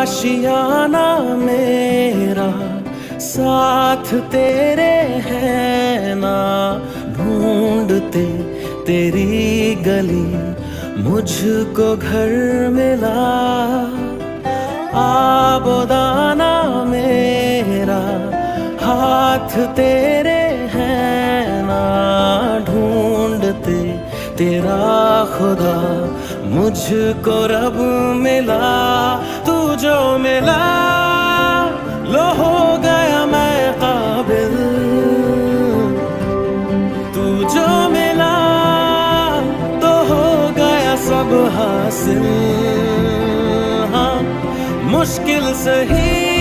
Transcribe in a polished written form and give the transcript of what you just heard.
आशियाना मेरा साथ तेरे है ना, ढूंढते तेरी गली मुझको घर मिला। आबोदाना मेरा हाथ तेरे है ना, ढूंढते तेरा खुदा मुझको रब मिला। तू जो मिला लो हो गया मैं काबिल, तू जो मिला तो हो गया सब हासिल। हाँ मुश्किल सही